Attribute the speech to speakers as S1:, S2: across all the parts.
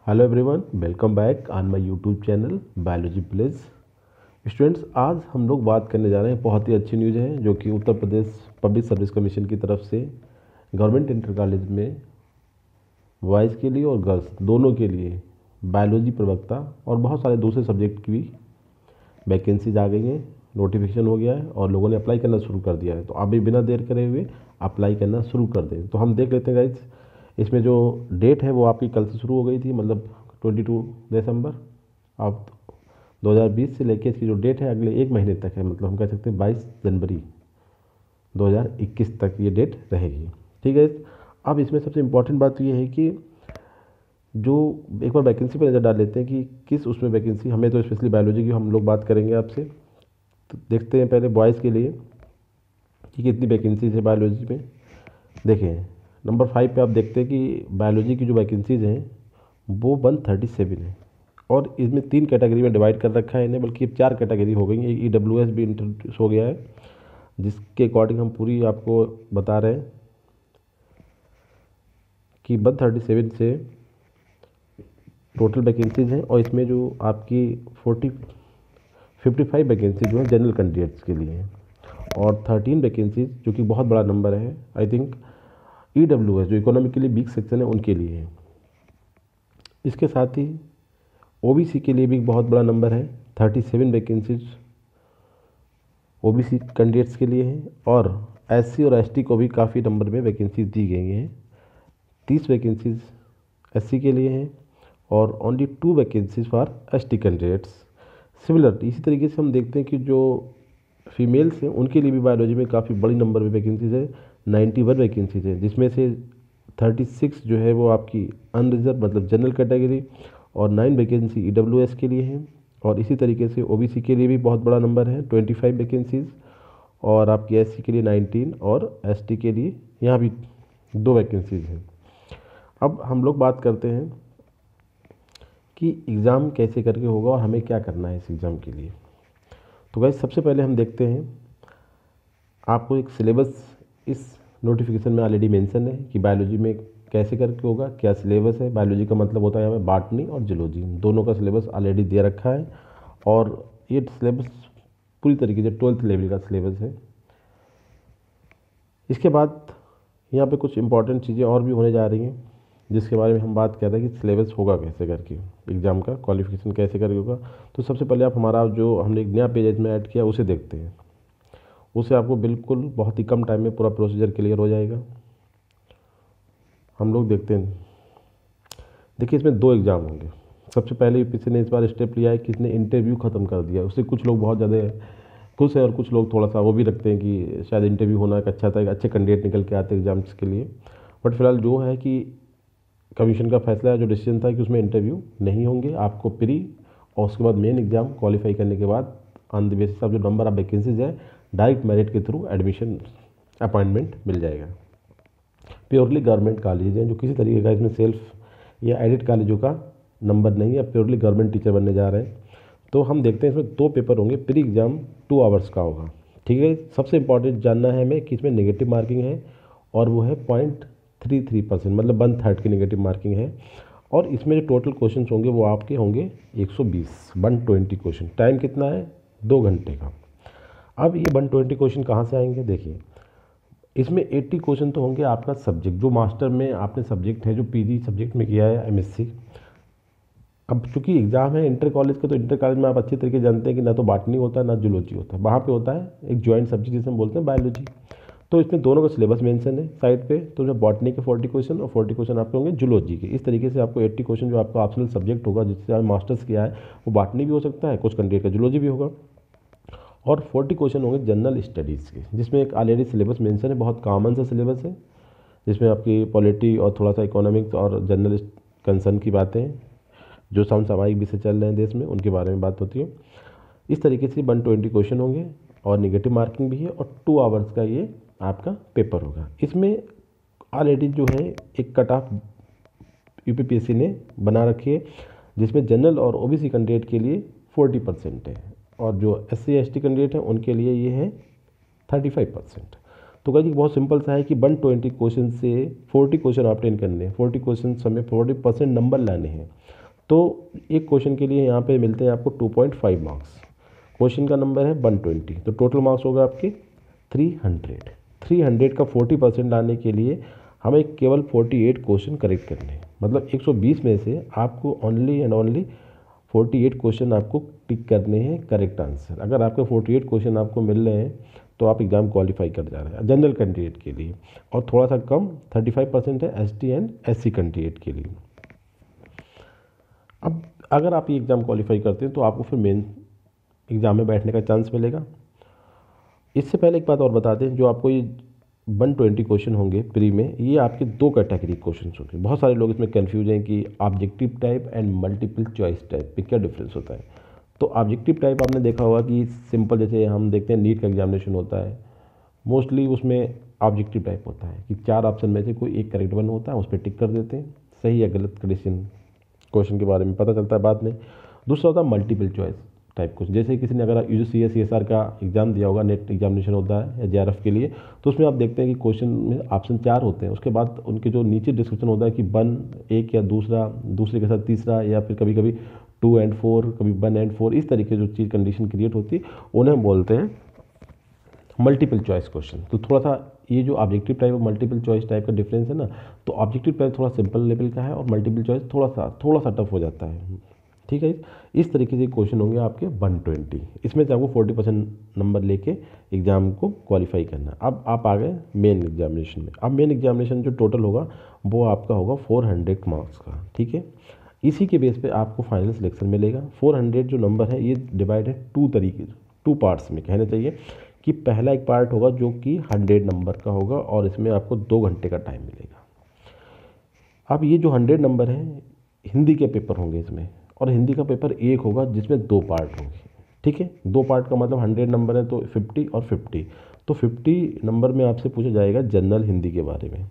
S1: Hello everyone, welcome back on my YouTube channel biology please. Students, आज हम लोग बात करने जा रहे हैं, बहुत ही अच्छी न्यूज़ है जो कि Uttar Pradesh public service commission की तरफ से गवर्नमेंट इंटर कॉलेज में बॉयज़ के लिए और गर्ल्स दोनों के लिए बायोलॉजी प्रवक्ता और बहुत सारे दूसरे सब्जेक्ट की भी वैकेंसीज आ गई हैं। नोटिफिकेशन हो गया है और लोगों ने अप्लाई करना शुरू कर दिया है, तो आप भी बिना देर करे हुए अप्लाई करना शुरू कर दें। तो हम देख लेते हैं गाइज, इसमें जो डेट है वो आपकी कल से शुरू हो गई थी, मतलब 22 दिसंबर। अब 2020 से लेकर इसकी जो डेट है अगले एक महीने तक है, मतलब हम कह सकते हैं 22 जनवरी 2021 तक ये डेट रहेगी। ठीक है। अब इसमें सबसे इम्पोर्टेंट बात ये है कि जो एक बार वैकेंसी पर नज़र डाल लेते हैं कि किस उसमें वैकेंसी हमें, तो स्पेशली बायोलॉजी की हम लोग बात करेंगे आपसे। तो देखते हैं पहले बॉयज़ के लिए कि कितनी वैकेंसीज है बायोलॉजी में। देखें नंबर 5 पे आप देखते हैं कि बायोलॉजी की जो वैकेंसीज हैं वो 137 है और इसमें 3 कैटेगरी में डिवाइड कर रखा है इन्हें, बल्कि अब 4 कैटेगरी हो गई हैं। एक EWS भी इंट्रोड्यूस हो गया है, जिसके अकॉर्डिंग हम पूरी आपको बता रहे हैं कि 137 से टोटल वैकेंसीज हैं और इसमें जो आपकी 55 वैकेंसी जो है जनरल कैंडिडेट्स के लिए हैं और 13 वैकेंसीज, जो कि बहुत बड़ा नंबर है, आई थिंक EWS जो इकोनॉमिकली वीक सेक्शन है उनके लिए है। इसके साथ ही OBC के लिए भी बहुत बड़ा नंबर है, 37 वैकेंसीज OBC कैंडिडेट्स के लिए हैं और SC और ST को भी काफ़ी नंबर में वैकेंसीज दी गई हैं। 30 वैकेंसीज SC के लिए हैं और only 2 vacancies for ST candidates. Similar इसी तरीके से हम देखते हैं कि जो फीमेल्स हैं उनके लिए भी बायोलॉजी में काफ़ी बड़ी नंबर में वैकेंसीज है, 91 वैकेंसीज है, जिसमें से 36 जो है वो आपकी अनरिजर्व मतलब जनरल कैटेगरी और 9 वैकेंसी EWS के लिए हैं। और इसी तरीके से OBC के लिए भी बहुत बड़ा नंबर है, 25 वैकेंसीज और आपकी SC के लिए 19 और ST के लिए यहाँ भी 2 वैकेंसीज हैं। अब हम लोग बात करते हैं कि एग्ज़ाम कैसे करके होगा और हमें क्या करना है इस एग्ज़ाम के लिए। तो गाइस सबसे पहले हम देखते हैं, आपको एक सिलेबस इस नोटिफिकेशन में ऑलरेडी मेंशन है कि बायोलॉजी में कैसे करके होगा, क्या सिलेबस है। बायोलॉजी का मतलब होता है हमें बॉटनी और जूलॉजी, दोनों का सिलेबस ऑलरेडी दे रखा है और ये सिलेबस पूरी तरीके से 12th लेवल का सिलेबस है। इसके बाद यहाँ पे कुछ इंपॉर्टेंट चीज़ें और भी होने जा रही हैं, जिसके बारे में हम बात कर रहे हैं कि सिलेबस होगा कैसे करके, एग्ज़ाम का क्वालिफिकेशन कैसे करके होगा। तो सबसे पहले आप हमारा जो हमने एक नया पेज इसमें ऐड किया उसे देखते हैं। उससे आपको बिल्कुल बहुत ही कम टाइम में पूरा प्रोसीजर क्लियर हो जाएगा। हम लोग देखते हैं, देखिए इसमें 2 एग्ज़ाम होंगे। सबसे पहले यूपीएससी ने इस बार स्टेप लिया है कि इसने इंटरव्यू ख़त्म कर दिया है। उससे कुछ लोग बहुत ज़्यादा खुश हैं और कुछ लोग थोड़ा सा वो भी रखते हैं कि शायद इंटरव्यू होना एक अच्छा था, एक अच्छे कैंडिडेट निकल के आते एग्जाम्स के लिए। बट फिलहाल जो है कि कमीशन का फैसला है, जो डिसीजन था कि उसमें इंटरव्यू नहीं होंगे, आपको प्री और उसके बाद मेन एग्ज़ाम क्वालिफाई करने के बाद ऑन द बेसिस ऑफ जो नंबर ऑफ वैकेंसीज है डायरेक्ट मेरिट के थ्रू एडमिशन अपॉइंटमेंट मिल जाएगा। प्योरली गवर्नमेंट कॉलेज हैं जो किसी तरीके का इसमें सेल्फ या एडिट कॉलेजों का नंबर नहीं है, प्योरली गवर्नमेंट टीचर बनने जा रहे हैं। तो हम देखते हैं इसमें 2 पेपर होंगे, प्री एग्ज़ाम 2 आवर्स का होगा। ठीक है। सबसे इंपॉर्टेंट जानना है हमें कि इसमें नेगेटिव मार्किंग है और वो है 0.33%, मतलब 1/3 की नेगेटिव मार्किंग है। और इसमें जो टोटल क्वेश्चन होंगे वो आपके होंगे 120 क्वेश्चन। टाइम कितना है? 2 घंटे का। अब ये 120 क्वेश्चन कहाँ से आएंगे? देखिए इसमें 80 क्वेश्चन तो होंगे आपका सब्जेक्ट, जो मास्टर में आपने सब्जेक्ट है, जो PG सब्जेक्ट में किया है MSc। अब चूंकि एग्ज़ाम है इंटर कॉलेज का, तो इंटर कॉलेज में आप अच्छी तरीके जानते हैं कि ना तो बॉटनी होता है ना जूलॉजी होता है, वहाँ पे होता है एक ज्वाइंट सब्जेक्ट जिसे हम बोलते हैं बायोलॉजी। तो इसमें दोनों का सिलेबस मेंशन है साइड पे। तो जो बॉटनी के 40 क्वेश्चन और 40 क्वेश्चन आपके होंगे जूलॉजी के। इस तरीके से आपको 80 क्वेश्चन जो आपका ऑप्शनल सब्जेक्ट होगा जिससे आप मास्टर्स किया है, वो बॉटनी भी हो सकता है, कुछ कैंडिडेट का जूलॉजी भी होगा। और 40 क्वेश्चन होंगे जनरल स्टडीज़ के, जिसमें एक ऑलरेडी सिलेबस मेंशन है, बहुत कॉमन सा सिलेबस है, जिसमें आपकी पॉलिटी और थोड़ा सा इकोनॉमिक्स और जनरल कंसर्न की बातें जो समसामयिक विषय चल रहे हैं देश में उनके बारे में बात होती है। इस तरीके से 120 क्वेश्चन होंगे और निगेटिव मार्किंग भी है और 2 आवर्स का ये आपका पेपर होगा। इसमें ऑलरेडी जो है एक कट ऑफ UPPSC ने बना रखी है, जिसमें जनरल और OBC कैंडिडेट के लिए 40% है और जो SC ST कैंडिडेट हैं उनके लिए ये है 35%। तो कहा जी बहुत सिंपल सा है कि 120 क्वेश्चन से 40 क्वेश्चन ऑब्टेन करने हैं, 40 क्वेश्चन हमें 40% नंबर लाने हैं। तो एक क्वेश्चन के लिए यहाँ पे मिलते हैं आपको 2.5 मार्क्स। क्वेश्चन का नंबर है 120, तो टोटल मार्क्स होगा आपके 300। 300 का 40% लाने के लिए हमें केवल 48 क्वेश्चन करेक्ट करने हैं। मतलब 120 में से आपको ओनली एंड ओनली 48 क्वेश्चन आपको टिक करने हैं करेक्ट आंसर। अगर आपके 48 क्वेश्चन आपको मिल रहे हैं तो आप एग्ज़ाम क्वालिफाई कर जा रहे हैं जनरल कैंडिडेट के लिए, और थोड़ा सा कम 35% है एसटी एंड एससी कैंडिडेट के लिए। अब अगर आप ये एग्ज़ाम क्वालिफाई करते हैं तो आपको फिर मेन एग्ज़ाम में बैठने का चांस मिलेगा। इससे पहले एक बात और बता दें, जो आपको ये 120 क्वेश्चन होंगे प्री में, ये आपके दो कैटेगरी क्वेश्चन होंगे। बहुत सारे लोग इसमें कन्फ्यूज हैं कि objective type and multiple choice type पे क्या डिफरेंस होता है। तो ऑब्जेक्टिव टाइप आपने देखा होगा कि सिंपल, जैसे हम देखते हैं नीट का एग्जामिनेशन होता है, मोस्टली उसमें ऑब्जेक्टिव टाइप होता है कि 4 ऑप्शन में से कोई एक करेक्ट वन होता है, उस पर टिक कर देते हैं, सही या गलत कंडीशन क्वेश्चन के बारे में पता चलता है बाद में। दूसरा होता है मल्टीपल चॉइस टाइप क्वेश्चन, जैसे किसी ने अगर यूजीसी सीएसआर का एग्जाम दिया होगा, नेट एग्जामिनेशन होता है या जेआरएफ के लिए, तो उसमें आप देखते हैं कि क्वेश्चन में ऑप्शन 4 होते हैं, उसके बाद उनके जो नीचे डिस्क्रिप्शन होता है कि 1 एक या दूसरा, दूसरे के साथ तीसरा, या फिर कभी कभी 2 एंड 4, कभी 1 एंड 4, इस तरीके जो चीज़ कंडीशन क्रिएट होती है उन्हें बोलते हैं मल्टीपल चॉइस क्वेश्चन। तो थोड़ा सा ये जो ऑब्जेक्टिव टाइप और मल्टीपल चॉइस टाइप का डिफरेंस है ना, तो ऑब्जेक्टिव टाइप थोड़ा सिंपल लेवल का है और मल्टीपल चॉइस थोड़ा सा टफ हो जाता है। ठीक है, इस तरीके से क्वेश्चन होंगे आपके 120। इसमें से आपको 40% नंबर लेके एग्ज़ाम को क्वालिफाई करना है। अब आप आ गए मेन एग्जामिनेशन में। अब मेन एग्जामिनेशन जो टोटल होगा वो आपका होगा 400 मार्क्स का। ठीक है, इसी के बेस पे आपको फाइनल सिलेक्शन मिलेगा। 400 जो नंबर है ये डिवाइड है टू पार्ट्स में, कहना चाहिए कि पहला एक पार्ट होगा जो कि 100 नंबर का होगा और इसमें आपको 2 घंटे का टाइम मिलेगा। अब ये जो 100 नंबर है हिंदी के पेपर होंगे इसमें, और हिंदी का पेपर एक होगा जिसमें 2 पार्ट होंगे। ठीक है, 2 पार्ट का मतलब 100 नंबर है तो 50 और 50, तो 50 नंबर में आपसे पूछा जाएगा जनरल हिंदी के बारे में,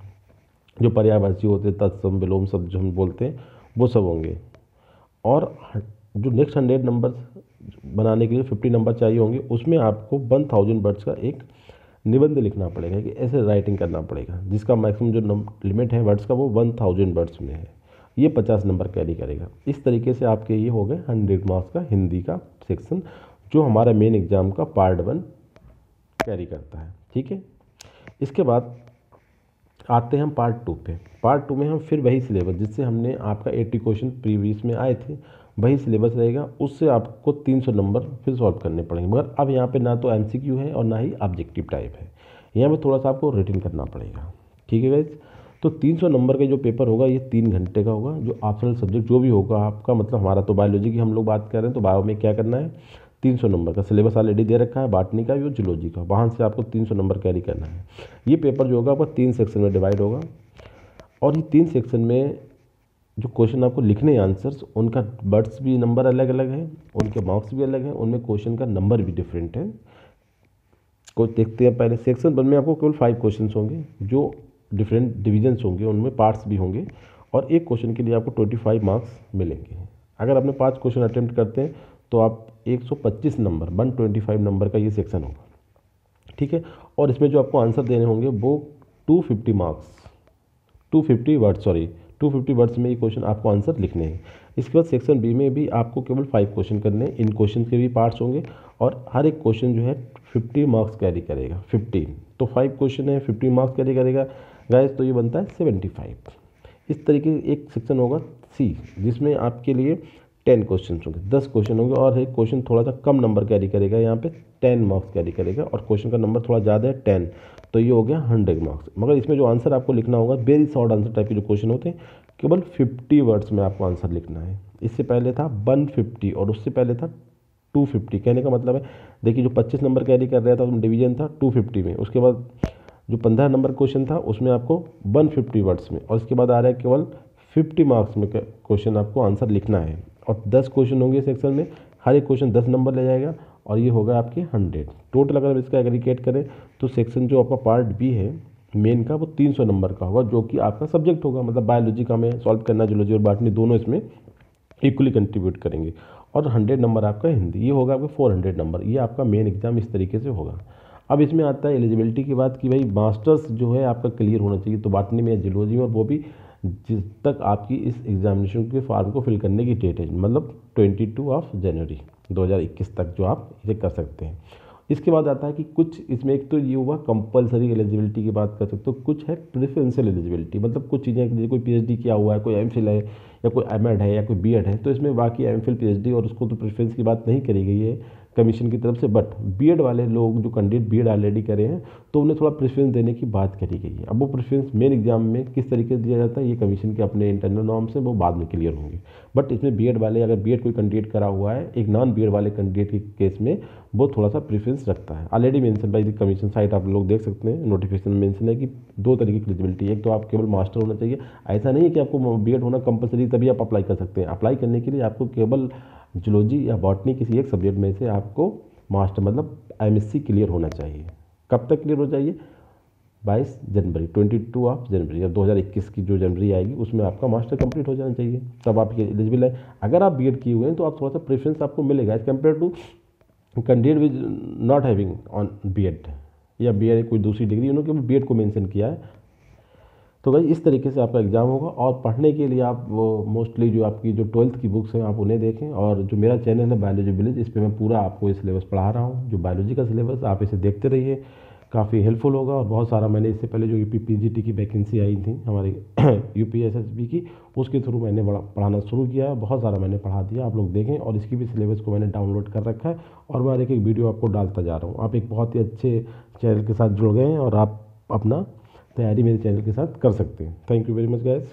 S1: जो पर्यायवाची होते हैं, तत्सम विलोम सब जो हम बोलते हैं वो सब होंगे। और जो नेक्स्ट 100 नंबर बनाने के लिए 50 नंबर चाहिए होंगे, उसमें आपको 1000 वर्ड्स का एक निबंध लिखना पड़ेगा, कि ऐसे राइटिंग करना पड़ेगा, जिसका मैक्सिमम जो लिमिट है वर्ड्स का वो 1000 वर्ड्स में है। ये 50 नंबर कैरी करेगा। इस तरीके से आपके ये हो गए 100 मार्क्स का हिंदी का सेक्शन, जो हमारा मेन एग्जाम का पार्ट 1 कैरी करता है। ठीक है, इसके बाद आते हैं हम पार्ट 2 पे। पार्ट 2 में हम फिर वही सिलेबस, जिससे हमने आपका 80 क्वेश्चन प्रीवियस में आए थे, वही सिलेबस रहेगा। उससे आपको 300 नंबर फिर सॉल्व करने पड़ेंगे, मगर अब यहाँ पे ना तो एमसीक्यू है और ना ही ऑब्जेक्टिव टाइप है, यहाँ पे थोड़ा सा आपको रिटन करना पड़ेगा। ठीक है गाइस, तो 300 नंबर का जो पेपर होगा ये 3 घंटे का होगा। जो ऑप्शनल सब्जेक्ट जो भी होगा आपका, मतलब हमारा तो बायोलॉजी की हम लोग बात कर रहे हैं, तो बायो में क्या करना है, 300 नंबर का सिलेबस ऑलरेडी दे रखा है, बॉटनी का भी और जूलॉजी का, वहाँ से आपको 300 नंबर कैरी करना है। ये पेपर जो होगा आपका 3 सेक्शन में डिवाइड होगा, और ये 3 सेक्शन में जो क्वेश्चन आपको लिखने हैं आंसर्स, उनका वर्ड्स भी नंबर अलग अलग है, उनके मार्क्स भी अलग हैं, उनमें क्वेश्चन का नंबर भी डिफरेंट है। को देखते हैं पहले। सेक्शन 1 में आपको केवल 5 क्वेश्चन होंगे, जो डिफरेंट डिवीजन्स होंगे, उनमें पार्ट्स भी होंगे, और एक क्वेश्चन के लिए आपको 25 मार्क्स मिलेंगे। अगर आपने 5 क्वेश्चन अटेम्प्ट करते हैं तो आप 125 नंबर 125 नंबर का ये सेक्शन होगा। ठीक है, और इसमें जो आपको आंसर देने होंगे वो 250 मार्क्स 250 वर्ड्स में ये क्वेश्चन आपको आंसर लिखने हैं। इसके बाद सेक्शन बी में भी आपको केवल 5 क्वेश्चन करने हैं, इन क्वेश्चन के भी पार्ट्स होंगे, और हर एक क्वेश्चन जो है 50 मार्क्स कैरी करेगा। 15 तो 5 क्वेश्चन है, 50 मार्क्स कैरी करेगा गाइस, तो ये बनता है 75। इस तरीके एक सेक्शन होगा सी, जिसमें आपके लिए 10 क्वेश्चन होंगे, 10 क्वेश्चन होंगे, और एक क्वेश्चन थोड़ा सा कम नंबर कैरी करेगा, यहाँ पे 10 मार्क्स कैरी करेगा, और क्वेश्चन का नंबर थोड़ा ज़्यादा है 10, तो ये हो गया 100 मार्क्स। मगर इसमें जो आंसर आपको लिखना होगा, वेरी शॉर्ट आंसर टाइप के जो क्वेश्चन होते हैं, केवल 50 वर्ड्स में आपको आंसर लिखना है। इससे पहले था 150 और उससे पहले था 250। कहने का मतलब है, देखिए जो 25 नंबर कैरी कर रहा था उसमें डिवीजन था 250 में, उसके बाद जो 15 नंबर क्वेश्चन था उसमें आपको 150 वर्ड्स में, और उसके बाद आ रहा है केवल 50 मार्क्स में क्वेश्चन आपको आंसर लिखना है। और 10 क्वेश्चन होंगे सेक्शन में, हर एक क्वेश्चन 10 नंबर ले जाएगा, और ये होगा आपके 100 टोटल। अगर इसका एग्रीगेट करें तो सेक्शन जो आपका पार्ट बी है मेन का, वो 300 नंबर का होगा, जो कि आपका सब्जेक्ट होगा, मतलब बायोलॉजी का हमें सॉल्व करना, जूलॉजी और बॉटनी दोनों इसमें इक्वली कंट्रीब्यूट करेंगे, और 100 नंबर आपका हिंदी, ये होगा आपका 400 नंबर। ये आपका मेन एग्जाम इस तरीके से होगा। अब इसमें आता है एलिजिबिलिटी की बात कि भाई मास्टर्स जो है आपका क्लियर होना चाहिए, तो बॉटनी में या जूलॉजी में, और वो भी जिस तक आपकी इस एग्जामिनेशन के फॉर्म को फिल करने की डेट है, मतलब 22 जनवरी 2021 तक जो आप इसे कर सकते हैं। इसके बाद आता है कि कुछ इसमें, एक तो ये हुआ कंपलसरी एलिजिबिलिटी की बात कर सकते हो, कुछ है प्रेफरेंशियल एलिजिबिलिटी, मतलब कुछ चीज़ें, जैसे कोई पीएचडी किया हुआ है, कोई एमफिल है, या कोई एमएड है, या कोई बीएड है, तो इसमें बाकी एमफिल पीएचडी और उसको तो प्रेफरेंस की बात नहीं करी गई है कमीशन की तरफ से, बट बीएड वाले लोग जो कैंडिडेट बीएड ऑलरेडी करे हैं तो उन्हें थोड़ा प्रेफरेंस देने की बात करी गई है। अब वो प्रेफरेंस मेन एग्जाम में किस तरीके से दिया जाता है, ये कमीशन के अपने इंटरनल नॉर्म से वो बाद में क्लियर होंगे। बट इसमें बीएड वाले, अगर बीएड कोई कैंडिडेट करा हुआ है, एक नॉन बीएड वाले कैंडिडेट के केस में वो थोड़ा सा प्रेफरेंस रखता है। Already mention by the commission site, आप लोग देख सकते हैं नोटिफिकेशन में मेंशन है कि 2 तरीके की एलिजिबिलिटी, एक तो आप केवल मास्टर होना चाहिए, ऐसा नहीं है कि आपको बीएड होना कंपलसरी तभी आप अप्लाई कर सकते हैं। अप्लाई करने के लिए आपको केवल जूलॉजी या बॉटनी किसी एक सब्जेक्ट में से आपको मास्टर मतलब एमएससी क्लियर होना चाहिए। कब तक क्लियर हो चाहिए? 22 जनवरी 22 जनवरी, अब 2021 की जो जनवरी आएगी उसमें आपका मास्टर कंप्लीट हो जाना चाहिए, तब आप एलिजिबल है। अगर आप बीएड किए हुए हैं तो आप थोड़ा सा प्रेफरेंस आपको मिलेगा as compare to candidate with not having on BEd या बीएड कोई दूसरी डिग्री, उन्होंने बीएड को मेंशन किया है। तो भाई इस तरीके से आपका एग्ज़ाम होगा। और पढ़ने के लिए आप वो मोस्टली जो आपकी जो 12th की बुक्स हैं आप उन्हें देखें, और जो मेरा चैनल है बायोलॉजी विलेज, इस पर मैं पूरा आपको ये सिलेबस पढ़ा रहा हूँ, जो बायोलॉजी का सिलेबस, आप इसे देखते रहिए, काफ़ी हेल्पफुल होगा। और बहुत सारा मैंने इससे पहले जो यूपी पीजीटी की वैकेंसी आई थी हमारी यूपी एसएसबी की, उसके थ्रू मैंने पढ़ाना शुरू किया है, बहुत सारा मैंने पढ़ा दिया, आप लोग देखें। और इसकी भी सिलेबस को मैंने डाउनलोड कर रखा है और मैं एक वीडियो आपको डालता जा रहा हूँ। आप एक बहुत ही अच्छे चैनल के साथ जुड़ गए हैं और आप अपना तैयारी मेरे चैनल के साथ कर सकते हैं। Thank you very much guys.